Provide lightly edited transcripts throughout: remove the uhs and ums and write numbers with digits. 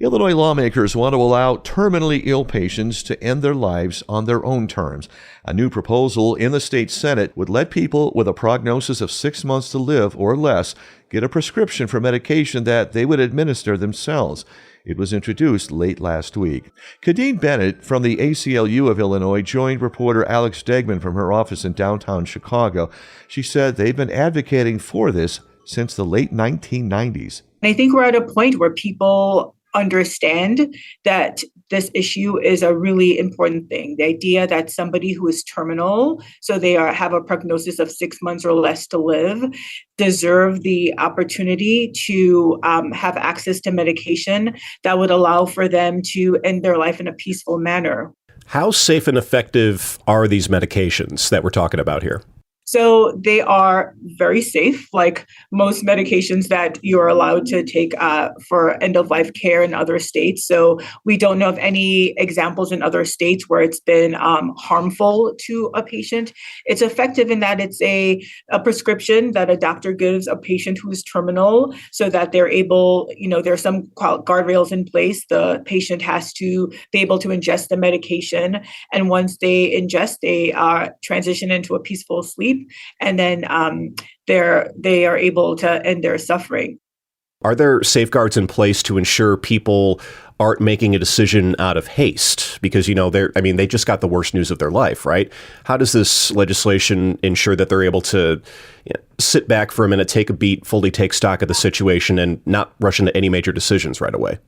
Illinois lawmakers want to allow terminally ill patients to end their lives on their own terms. A new proposal in the state Senate would let people with a prognosis of 6 months to live or less get a prescription for medication that they would administer themselves. It was introduced late last week. Khadine Bennett from the ACLU of Illinois joined reporter Alex Degman from her office in downtown Chicago. She said they've been advocating for this since the late 1990s. I think we're at a point where people understand that this issue is a really important thing. The idea that somebody who is terminal, so they have a prognosis of 6 months or less to live, deserve the opportunity to have access to medication that would allow for them to end their life in a peaceful manner. How safe and effective are these medications that we're talking about here? So they are very safe, like most medications that you're allowed to take for end-of-life care in other states. So we don't know of any examples in other states where it's been harmful to a patient. It's effective in that it's a prescription that a doctor gives a patient who's terminal so that they're able, there's some guardrails in place. The patient has to be able to ingest the medication. And once they ingest, they transition into a peaceful sleep. And then they are able to end their suffering. Are there safeguards in place to ensure people aren't making a decision out of haste? Because, they just got the worst news of their life, right? How does this legislation ensure that they're able to sit back for a minute, take a beat, fully take stock of the situation, and not rush into any major decisions right away?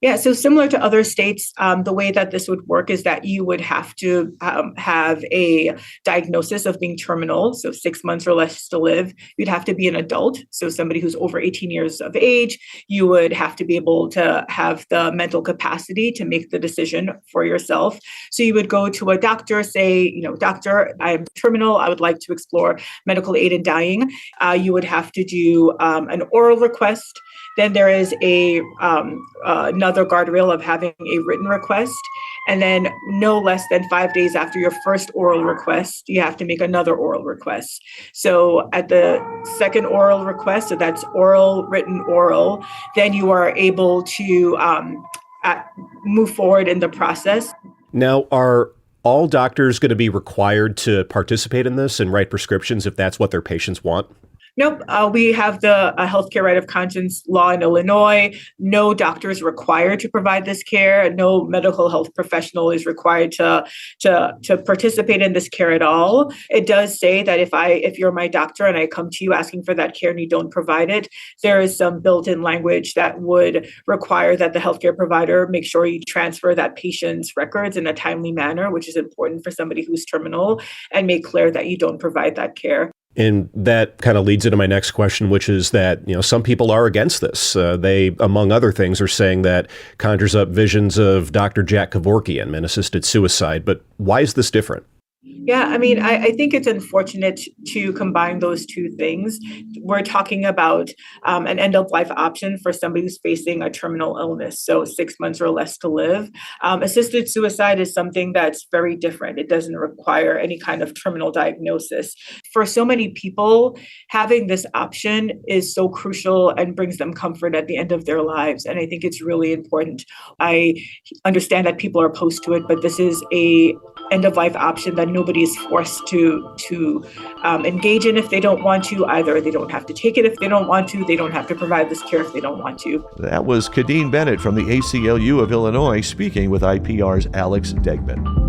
Yeah, so similar to other states, the way that this would work is that you would have to have a diagnosis of being terminal, so 6 months or less to live. You'd have to be an adult, so somebody who's over 18 years of age. You would have to be able to have the mental capacity to make the decision for yourself. So you would go to a doctor, say, doctor, I am terminal. I would like to explore medical aid in dying. You would have to do an oral request. Then there is another guardrail of having a written request. And then no less than 5 days after your first oral request, you have to make another oral request. So at the second oral request, so that's oral, written, oral, then you are able to move forward in the process. Now, are all doctors going to be required to participate in this and write prescriptions if that's what their patients want? Nope. We have the healthcare right of conscience law in Illinois. No doctor is required to provide this care. No medical health professional is required to participate in this care at all. It does say that if you're my doctor and I come to you asking for that care and you don't provide it, there is some built-in language that would require that the healthcare provider make sure you transfer that patient's records in a timely manner, which is important for somebody who's terminal, and make clear that you don't provide that care. And that kind of leads into my next question, which is that, some people are against this. They, among other things, are saying that conjures up visions of Dr. Jack Kevorkian and assisted suicide. But why is this different? Yeah, I think it's unfortunate to combine those two things. We're talking about an end-of-life option for somebody who's facing a terminal illness, so 6 months or less to live. Assisted suicide is something that's very different. It doesn't require any kind of terminal diagnosis. For so many people, having this option is so crucial and brings them comfort at the end of their lives. And I think it's really important. I understand that people are opposed to it, but this is a end-of-life option that nobody is forced to engage in if they don't want to. Either they don't have to take it if they don't want to. They don't have to provide this care if they don't want to. That was Khadine Bennett from the ACLU of Illinois speaking with IPR's Alex Degman.